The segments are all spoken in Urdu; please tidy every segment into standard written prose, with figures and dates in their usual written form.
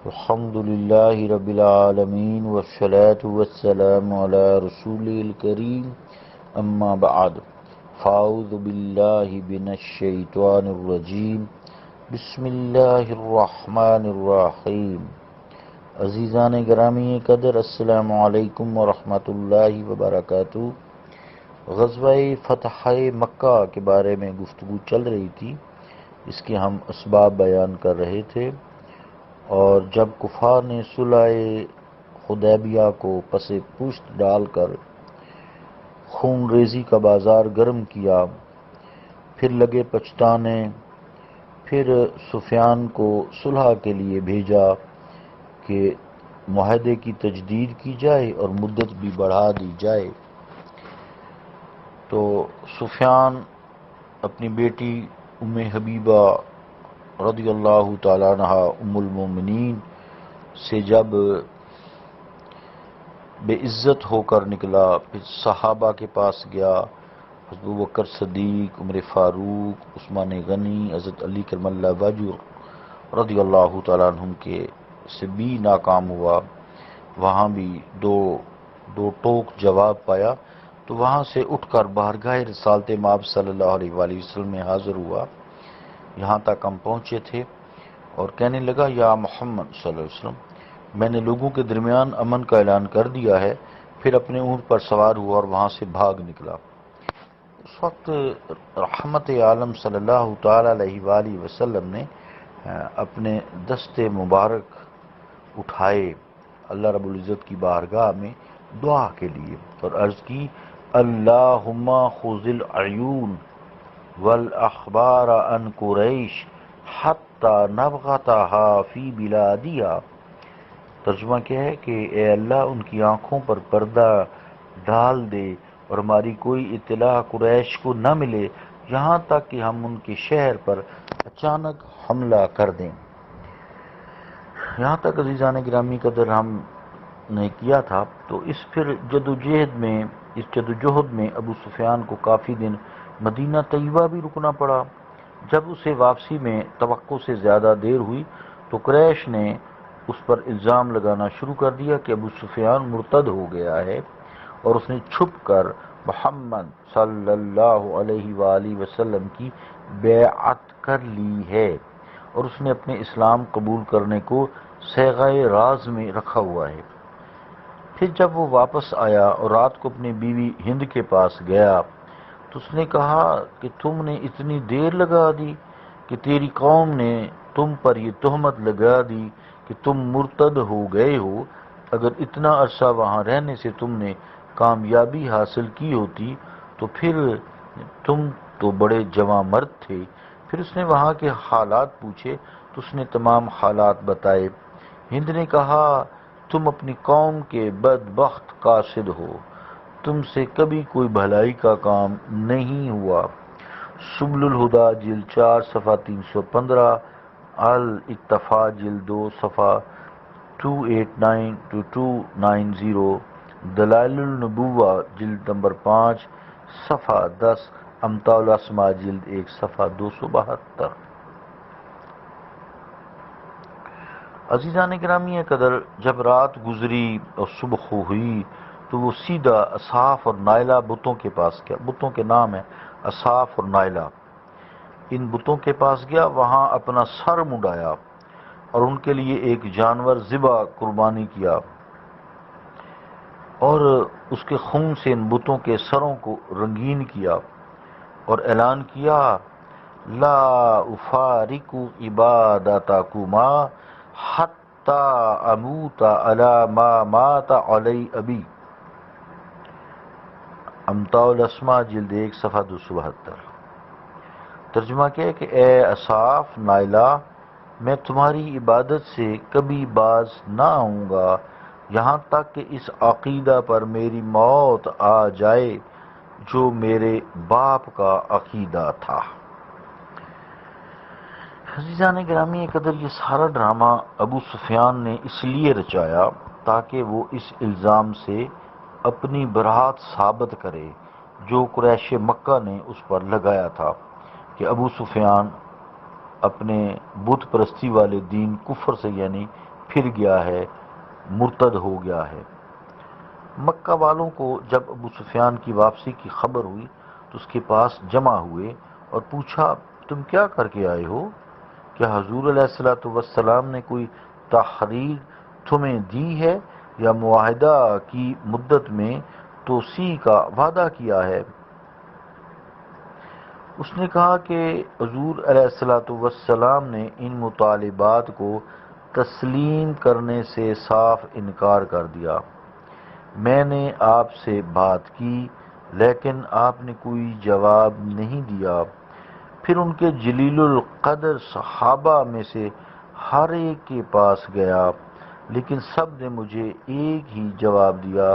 الحمد للہ رب العالمین والصلاة والسلام علی رسول الکریم اما بعد فاعوذ باللہ من الشیطان الرجیم بسم اللہ الرحمن الرحیم عزیزان گرامی قدر السلام علیکم ورحمۃ اللہ وبرکاتہ۔ غزوہ فتح مکہ کے بارے میں گفتگو چل رہی تھی، اس کے ہم اسباب بیان کر رہے تھے، اور جب کفار نے صلح حدیبیہ کو پس پشت ڈال کر خون ریزی کا بازار گرم کیا، پھر لگے پچھتانے، پھر سفیان کو صلح کے لیے بھیجا کہ معاہدے کی تجدید کی جائے اور مدت بھی بڑھا دی جائے، تو سفیان اپنی بیٹی ام حبیبہ رضی اللہ تعالیٰ عنہ ام المومنین سے جب بے عزت ہو کر نکلا، پھر صحابہ کے پاس گیا، حضرت ابوبکر صدیق، عمر فاروق، عثمان غنی، حضرت علی کرم اللہ وجہ رضی اللہ تعالیٰ عنہم کے سے بھی ناکام ہوا، وہاں بھی دو ٹوک جواب پایا، تو وہاں سے اٹھ کر بارگاہ رسالت مآب صلی اللہ علیہ وآلہ وسلم میں حاضر ہوا۔ یہاں تک ہم پہنچے تھے اور کہنے لگا یا محمد صلی اللہ علیہ وسلم، میں نے لوگوں کے درمیان امن کا اعلان کر دیا ہے، پھر اپنے اونٹ پر سوار ہوا اور وہاں سے بھاگ نکلا۔ اس وقت رحمت عالم صلی اللہ تعالی علیہ وآلہ وسلم نے اپنے دست مبارک اٹھائے اللہ رب العزت کی بارگاہ میں دعا کے لیے اور عرض کی اللہم خذ العیون والاخبار عن قریش حتی نبغتها فی بلادیا۔ ترجمہ کیا ہے کہ اے اللہ ان کی آنکھوں پر پردہ ڈال دے اور ہماری کوئی اطلاع قریش کو نہ ملے یہاں تک کہ ہم ان کے شہر پر اچانک حملہ کر دیں۔ یہاں تک عزیزان گرامی قدر ہم نے کیا تھا، تو اس پھر جدوجہد میں ابو سفیان کو کافی دن مدینہ طیبہ بھی رکنا پڑا۔ جب اسے واپسی میں توقع سے زیادہ دیر ہوئی تو قریش نے اس پر الزام لگانا شروع کر دیا کہ ابو سفیان مرتد ہو گیا ہے اور اس نے چھپ کر محمد صلی اللہ علیہ وآلہ وسلم کی بیعت کر لی ہے اور اس نے اپنے اسلام قبول کرنے کو صیغہ راز میں رکھا ہوا ہے۔ پھر جب وہ واپس آیا اور رات کو اپنی بیوی ہند کے پاس گیا تو اس نے کہا کہ تم نے اتنی دیر لگا دی کہ تیری قوم نے تم پر یہ تہمت لگا دی کہ تم مرتد ہو گئے ہو، اگر اتنا عرصہ وہاں رہنے سے تم نے کامیابی حاصل کی ہوتی تو پھر تم تو بڑے جواں مرد تھے۔ پھر اس نے وہاں کے حالات پوچھے تو اس نے تمام حالات بتائے۔ ہند نے کہا تم اپنی قوم کے بدبخت قاصد ہو، تم سے کبھی کوئی بھلائی کا کام نہیں ہوا۔ سبل الہدا جلد 4 صفحہ 315، الاکتفاء جلد 2 صفحہ 289 to 290، دلائل النبوہ جلد نمبر 5 صفحہ 10، امتاع الاسماء جلد 1 صفحہ 272۔ عزیزان گرامی قدر جب رات گزری اور صبح ہوئی تو وہ سیدھا اصحاف اور نائلہ بتوں کے پاس گیا۔ بتوں کے نام ہیں اصحاف اور نائلہ۔ ان بتوں کے پاس گیا، وہاں اپنا سر منڈایا اور ان کے لیے ایک جانور ذبح قربانی کیا اور اس کے خون سے ان بتوں کے سروں کو رنگین کیا اور اعلان کیا لا افارق عبادتکما حتی اموت علی ما مات علی ابی، امتاع الاسماء جلد 1 صفحہ 272۔ ترجمہ کیا ہے کہ اے اصحاف نائلہ، میں تمہاری عبادت سے کبھی باز نہ آؤں گا یہاں تک کہ اس عقیدہ پر میری موت آ جائے جو میرے باپ کا عقیدہ تھا۔ عزیزان گرامی قدر یہ سارا ڈرامہ ابو سفیان نے اس لیے رچایا تاکہ وہ اس الزام سے اپنی براءت ثابت کرے جو قریش مکہ نے اس پر لگایا تھا کہ ابو سفیان اپنے بت پرستی والے دین کفر سے یعنی پھر گیا ہے، مرتد ہو گیا ہے۔ مکہ والوں کو جب ابو سفیان کی واپسی کی خبر ہوئی تو اس کے پاس جمع ہوئے اور پوچھا تم کیا کر کے آئے ہو؟ کیا حضور علیہ السلام نے کوئی تحریر تمہیں دی ہے یا معاہدہ کی مدت میں توسیع کا وعدہ کیا ہے؟ اس نے کہا کہ حضور علیہ السلام نے ان مطالبات کو تسلیم کرنے سے صاف انکار کر دیا۔ میں نے آپ سے بات کی لیکن آپ نے کوئی جواب نہیں دیا۔ پھر ان کے جلیل القدر صحابہ میں سے ہر ایک کے پاس گیا لیکن سب نے مجھے ایک ہی جواب دیا۔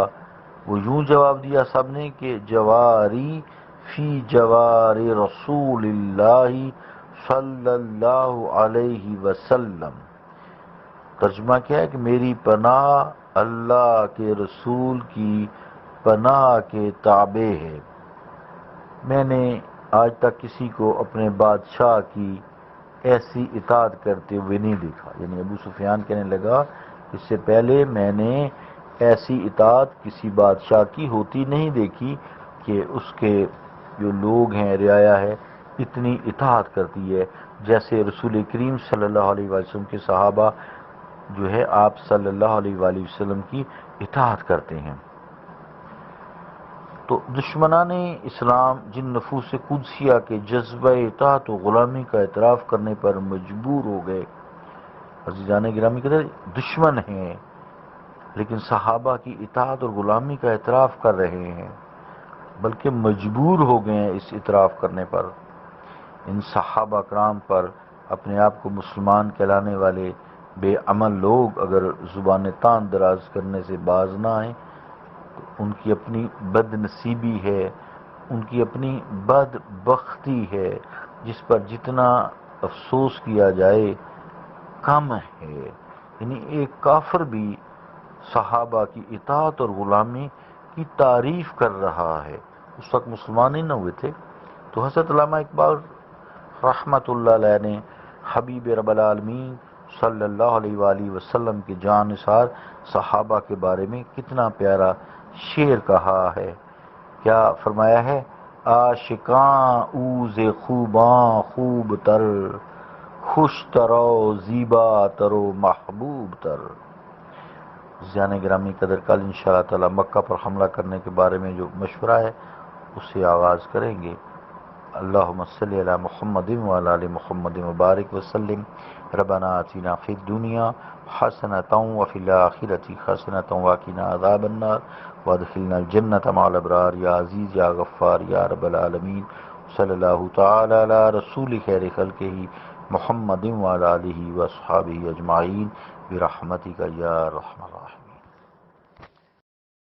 وہ یوں جواب دیا سب نے کہ جواری فی جوار رسول اللہ صلی اللہ علیہ وسلم۔ ترجمہ کیا ہے کہ میری پناہ اللہ کے رسول کی پناہ کے تابع ہے۔ میں نے آج تک کسی کو اپنے بادشاہ کی ایسی اطاعت کرتے ہوئے نہیں دیکھا۔ یعنی ابو سفیان کہنے لگا اس سے پہلے میں نے ایسی اطاعت کسی بادشاہ کی ہوتی نہیں دیکھی کہ اس کے جو لوگ ہیں، رعایا ہے، اتنی اطاعت کرتی ہے جیسے رسول کریم صلی اللہ علیہ وسلم کے صحابہ جو ہے آپ صلی اللہ علیہ وآلہ وسلم کی اطاعت کرتے ہیں۔ تو دشمنان اسلام جن نفوس قدسیہ کے جذبہ اطاعت و غلامی کا اعتراف کرنے پر مجبور ہو گئے، عزیزان گرامی کہتے ہیں دشمن ہیں لیکن صحابہ کی اطاعت اور غلامی کا اعتراف کر رہے ہیں، بلکہ مجبور ہو گئے ہیں اس اعتراف کرنے پر۔ ان صحابہ کرام پر اپنے آپ کو مسلمان کہلانے والے بے عمل لوگ اگر زبان تان دراز کرنے سے باز نہ آئیں تو ان کی اپنی بد نصیبی ہے، ان کی اپنی بد بختی ہے، جس پر جتنا افسوس کیا جائے کم ہے۔ یعنی ایک کافر بھی صحابہ کی اطاعت اور غلامی کی تعریف کر رہا ہے، اس وقت مسلمان ہی نہ ہوئے تھے۔ تو حضرت علامہ اقبال رحمت اللہ علیہ نے حبیب رب العالمین صلی اللہ علیہ وآلہ وسلم کے جان نثار صحابہ کے بارے میں کتنا پیارا شعر کہا ہے۔ کیا فرمایا ہے؟ عاشقاں اوز خوباں خوب تر، خوش ترو زیبا ترو محبوب تر۔ زیان گرامی قدر کل انشاءاللہ تعالی مکہ پر حملہ کرنے کے بارے میں جو مشورہ ہے اس سے آغاز کریں گے۔ اللہم صلی علی محمد وعلی آل محمد مبارک وسلم۔ ربنا آتنا فی الدنیا حسنۃ وفی الآخرۃ حسنۃ وقنا عذاب النار وادخلنا الجنۃ مع الابرار یا عزیز یا غفار یا رب العالمین۔ صلی اللہ تعالی علی رسول خیر خلقہ محمد وعلی آلہ واصحابہ اجمعین برحمتک یا ارحم الراحمین۔